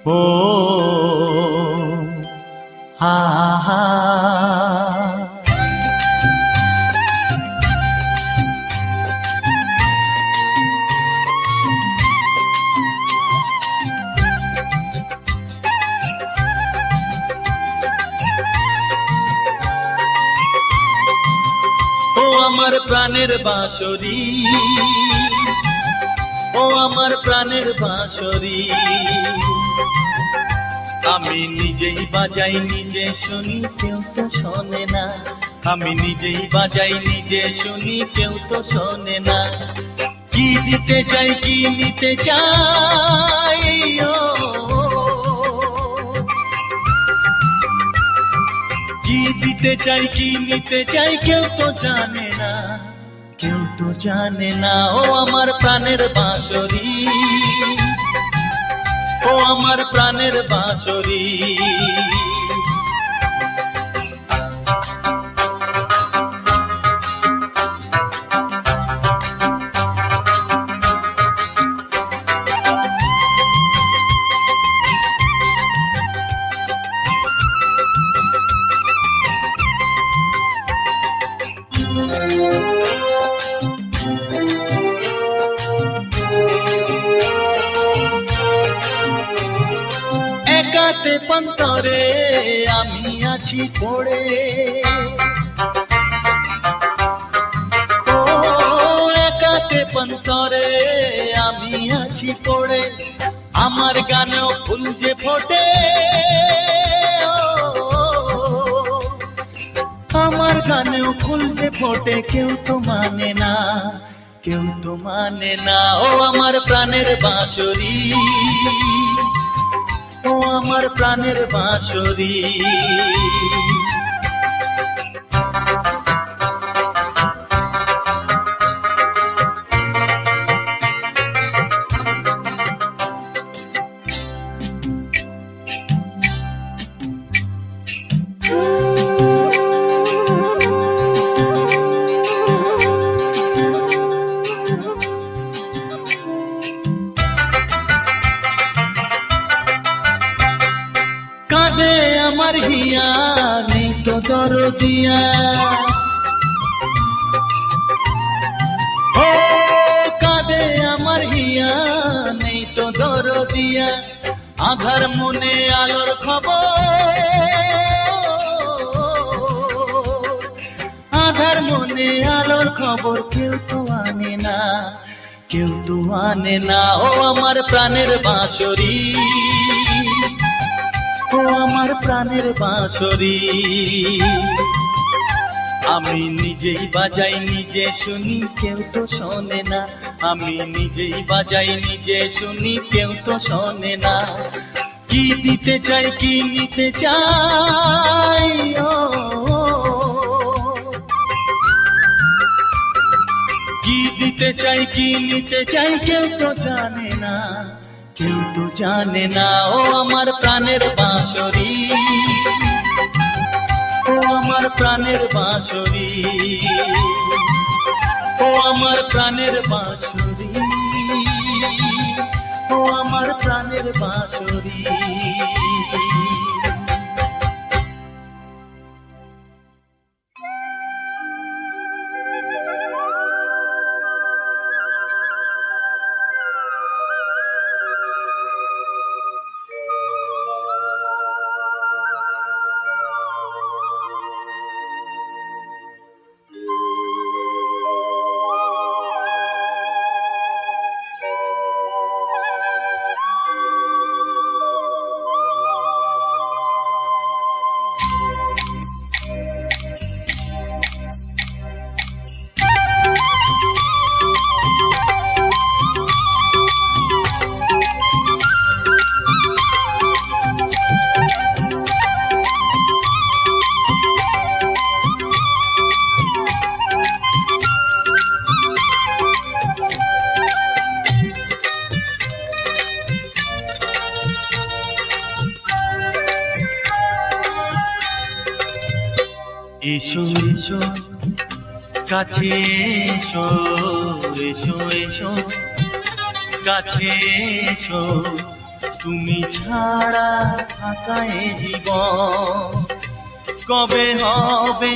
ও হা হা। ও আমার প্রাণের বাঁশরি, ও আমার প্রাণের বাঁশরি, আমি নিজেই বাজাই নিজে শুনি কেউ তো শোনে না, আমি নিজেই বাজাই নিজে শুনি কেউ তো শোনে না। কি দিতে চাই কি নিতে চাই, ও কি দিতে চাই কি নিতে চাই কেউ তো জানে না, কেউ তো জানে না। ও আমার প্রাণের বাঁশরি, ও আমার প্রাণের বাঁশরি, একাতে পন্তরে আমি আছি পড়ে, ও একাতে পন্তরে আমি আছি পড়ে, আমার গানেও ফুল যে ফোটে, আমার গানেও ফুল যে ফোটে, কেউ তো মানে না, কেউ তো মানে না। ও আমার প্রাণের বাঁশরি, ও আমার প্রাণের বাঁশরি, কাঁদে আমার হিয়া নেই তো দরদিয়া, ও কাঁদে আমার হিয়া নেই তো দরদিয়া, আধার মনে আলোর খবর, আধার মনে আলোর খবর কেউ তো আনে না, কেউ তো আনে না। ও আমার প্রাণের বাঁশরি, ও আমার প্রাণের বাঁশরি, আমি নিজেই বাজাই নিজে শুনি কেউ তো শোনে না, আমি নিজেই বাজাই নিজে শুনি কেউ তো শোনে না। কি দিতে চাই কি নিতে চাই, ও কি দিতে চাই কি নিতে চাই কেউ তো জানে না, কেউ তো জানে না। ও আমার প্রাণের বাঁশরি, ও আমার প্রাণের বাঁশরি, ও আমার প্রাণের বাঁশরি, ও আমার প্রাণের বাঁশরি। এসো এসো কাছে এসো, এসো এসো কাছে এসো, তুমি ছাড়া থাকা এ জীবন, কবে হবে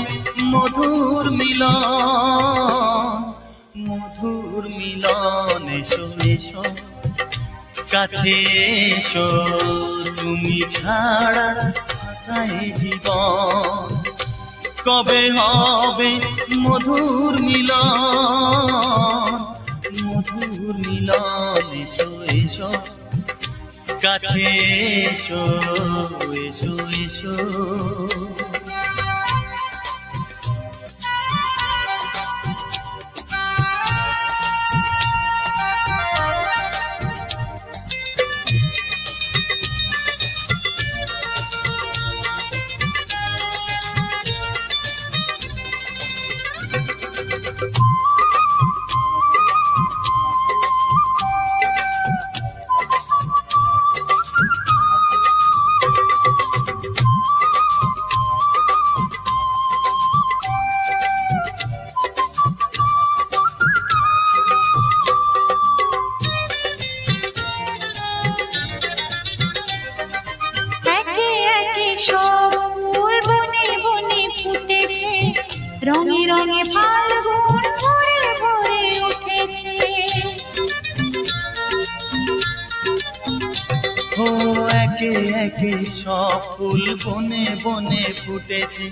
মধুর মিলন, মধুর মিলন। এসো এসো কাছে এসো, তুমি ছাড়া থাকা এ জীবন, কবে হবে মধুর মিলন, মধুর মিলন। এসো এসো কাছে এসো, এসো এসো। রঙে রঙে ফাল্গুন ভরে ভরে উঠেছে। ও একে একে সব ফুল বনে বনে ফুটেছে,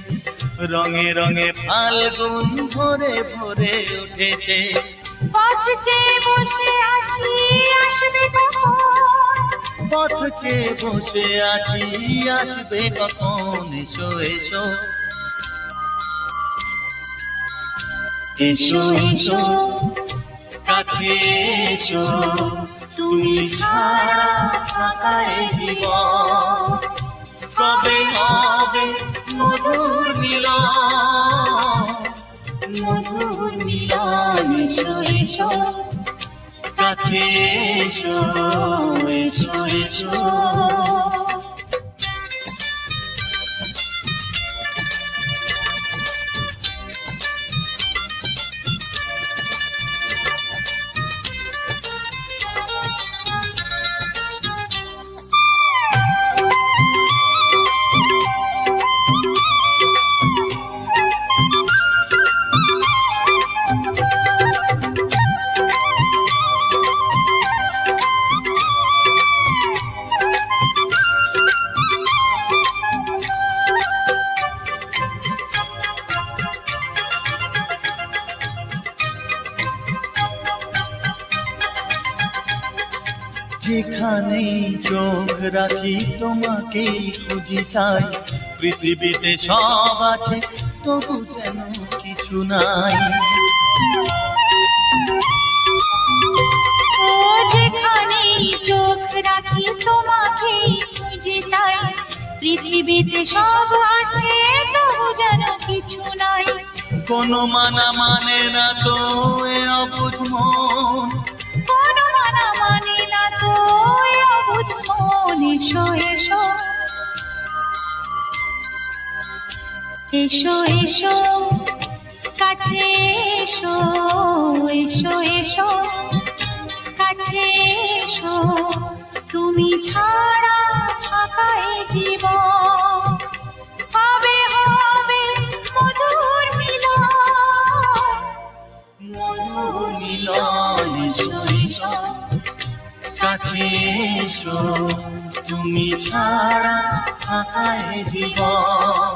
রঙে রঙে ফাল্গুন ভরে ভরে উঠেছে। পথ চেয়ে বসে আছি আসবে কখন, পথ চেয়ে বসে আছি আসবে কখন। এসো এসো এসো এসো কাছে এসো, তুমি ছাড়া থাকা এ জীবন, কবে হবে মধুর মিলন, মধুর মিলন। এসো এসো কাছে এসো, এসো এসো। যেখানেই চোখ রাখি তোমাকেই খুঁজি চাই, পৃথিবীতে সব আছে তবু যেন কিছু নাই। ও যেখানেই চোখ রাখি তোমাকেই খুঁজি তাই, পৃথিবীতে সব আছে তবু যেন কিছু নাই। কোনো মানা মানে না তো এ অবুঝ মন, কোনো মানা মানে না তো এ অবুঝ মন। এসো এসো এসো এসো কাছে এসো, এসো এসো কাছে এসো, তুমি ছাড়া থাকা এ জীবন, কবে হবে মধুর মিলন, মধুর মিলন। এসো এসো কাছে এসো, তুমি ছাড়া থাকা এ জীবন,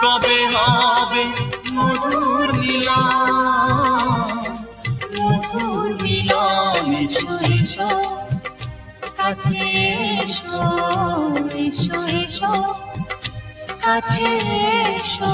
কবে হবে মধুর মিলন, মধুর মিলন। এসো এসো কাছে এসো, এসো এসো কাছে এসো।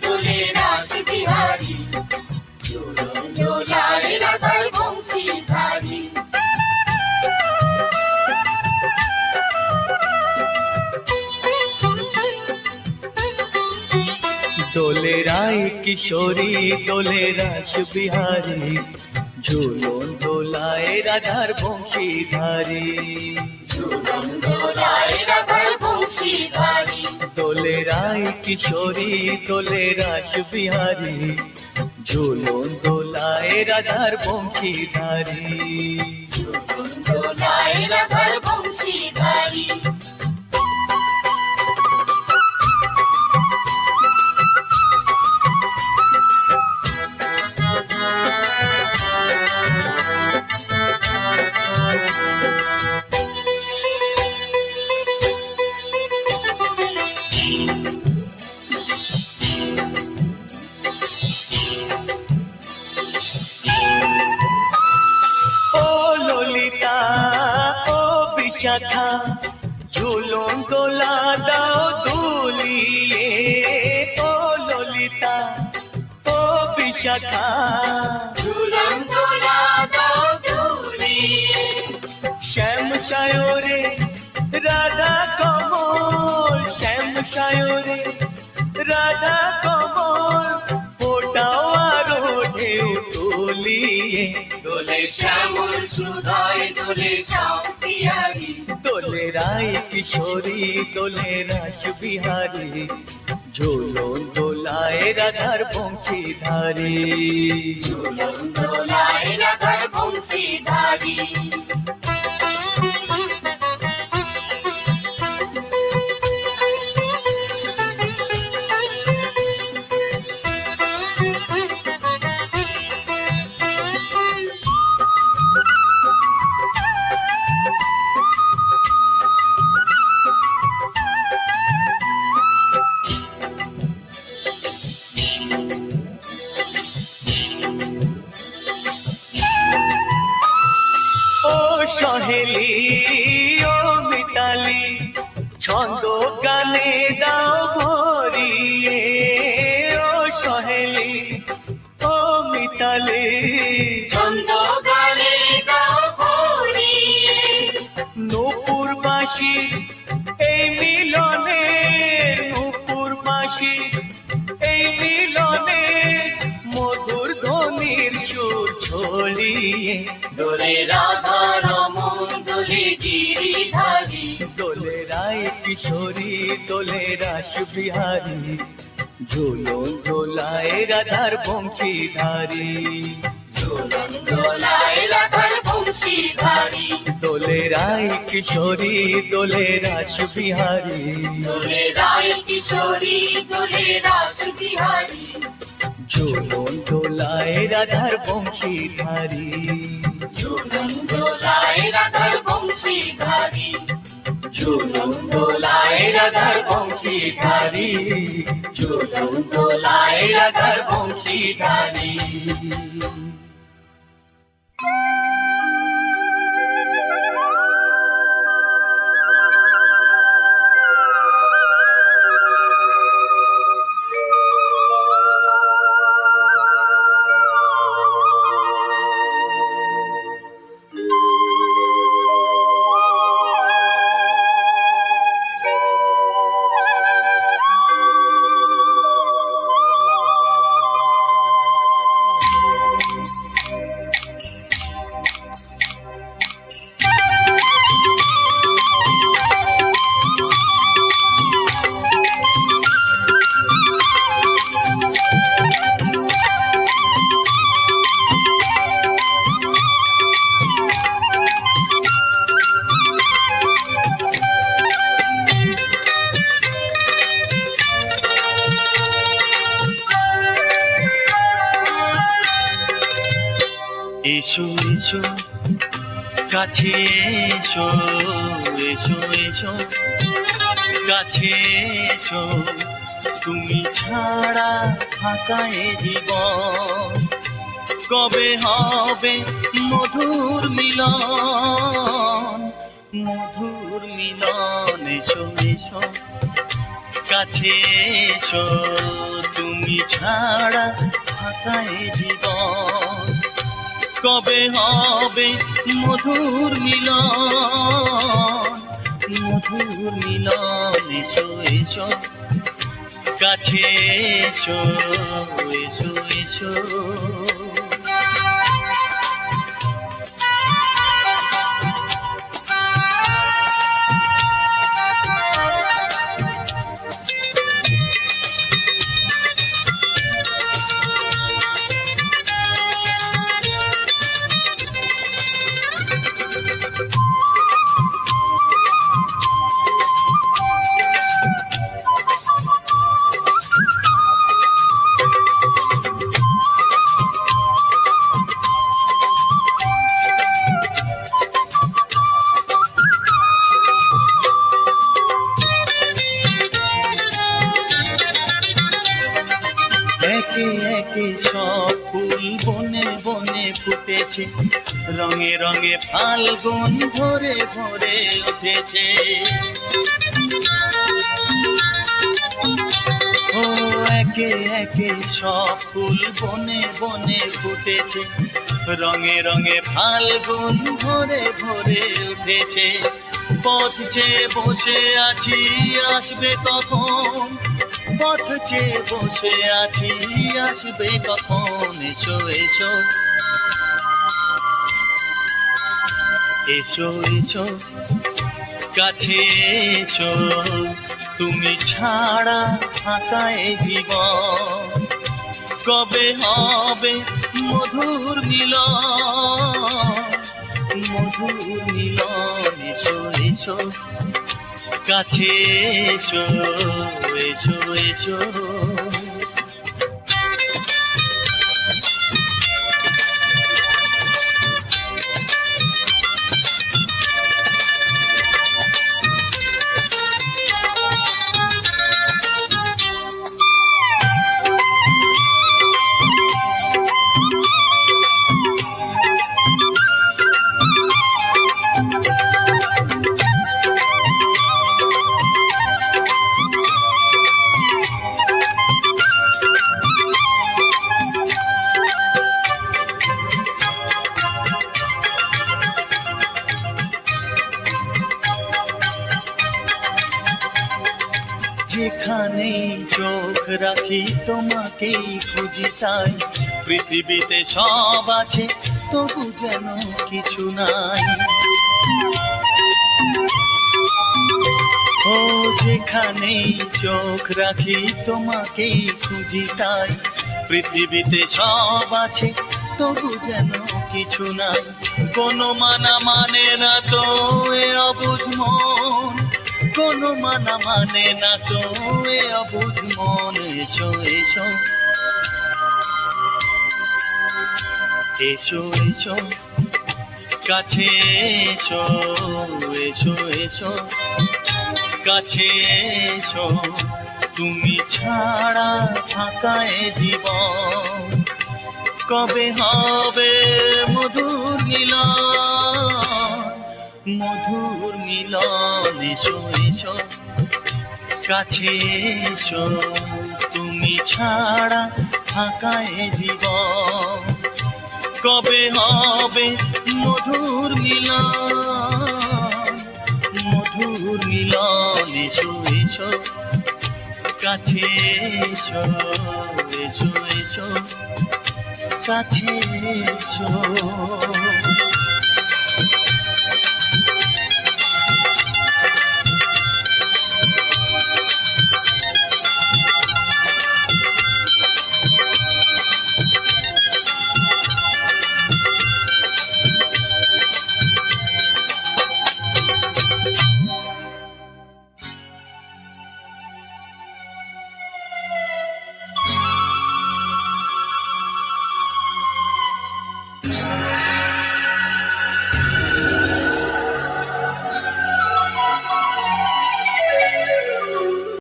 দোলে রাস বিহারী, ঝুলন দোলায় রাধার বংশীধারী। দোলে রায় কিশোরী দোলে রাস বিহারী, ঝুলন দোলায় রাধার বংশীধারী। ঝুলন দোলায় রাধার বংশীধারী, দোলে রায় কিশোরী দোলে রাস বিহারী, ঝুলন দোলায় রাধার বংশীধারী। ঝুলন দোলায় রাধার বংশীধারী। শাখা ঝুলন দোলা দাও দুলিয়ে, ও ললিতা ও বিশাখা ঝুলন দোলা দাও দুলিয়ে। শ্যাম সায়রে রাধা কমল, শ্যাম সায়রে রাধা কমল, ফোটাও আরো ঢেউ তুলিয়ে। দোলে শ্যামল সুধায় দোলে শ্যাম বিহারী, দোলে রায় কিশোরী দোলে রাস বিহারী, ঝুলন দোলায় রাধার বংশীধারী। ঝুলন দোলায় রাধার বংশীধারী। সহেলি ও মিতালি ছন্দ গানে দাও ভরিয়ে, ও সহেলি ও মিতালি ছন্দ গানে দাও ভরিয়ে। নূপুর বাঁশি এই মিলনে, নূপুর বাঁশি এই মিলনে, মধুর ধ্বনির সুর ছড়িয়ে। দোলে রাধা রমন দোলে গিরিধারী, দোলে রায় কিশোরী দোলে রাস বিহারী, ঝুলন দোলায় রাধার বংশীধারী। ঝুলন দোলায় রাধার বংশীধারী। দোলে রায় কিশোরী দোলে রাস বিহারী, দোলে রায় কিশোরী দোলে রাস বিহারী, ঝুলন দোলায় রাধার বংশীধারী। ঝুলন দোলায় রাধার বংশীধারী, ঝুলন দোলায় রাধার বংশীধারী, ঝুলন দোলায় রাধার বংশীধারী। এসো এসো কাছে এসো, এসো এসো কাছে এসো, তুমি ছাড়া ফাঁকা এ জীবন, কবে হবে মধুর মিলন, মধুর মিলন। এসো এসো কাছে এসো তুমি ছাড়া ফাঁকা এ জীবন কবে হবে মধুর মিলন মধুর মিলন এসো এসো কাছে এসো এসো এসো একে একে সব ফুল বনে বনে ফুটেছে রঙে রঙে ফাল্গুন ভরে ভরে উঠেছে ও একে একে সব ফুল বনে বনে ফুটেছে রঙে রঙে ফাল্গুন ভরে ভরে উঠেছে পথ চেয়ে বসে আছি আসবে কখন পথ চেয়ে বসে আছি আসবে কখন এসো এসো এসো এসো কাছে এসো তুমি ছাড়া ফাঁকা এ জীবন কবে হবে মধুর মিলন এসো এসো কাছে এসো এসো এসো যেখানে চোখ রাখি তোমাকেই খুঁজি তাই পৃথিবীতে সব আছে তবু যেন কিছু নাই ও যেখানে চোখ রাখি তোমাকেই খুঁজি তাই পৃথিবীতে সব আছে তবু যেন কিছু নাই কোনো মানা মানে না তো এ অবুঝ মন কোনো মানা মানে না তো এ অবুঝ মন এসো এসো এসো এসো কাছে এসো এসো এসো কাছে এসো তুমি ছাড়া ফাঁকা এ জীবন কবে হবে মধুর মিলন এসো এসো কাছে এসো তুমি ছাড়া ফাঁকা এ জীবন কবে হবে মধুর মিলন এসো এসো কাছে এসো এসো এসো কাছে এসো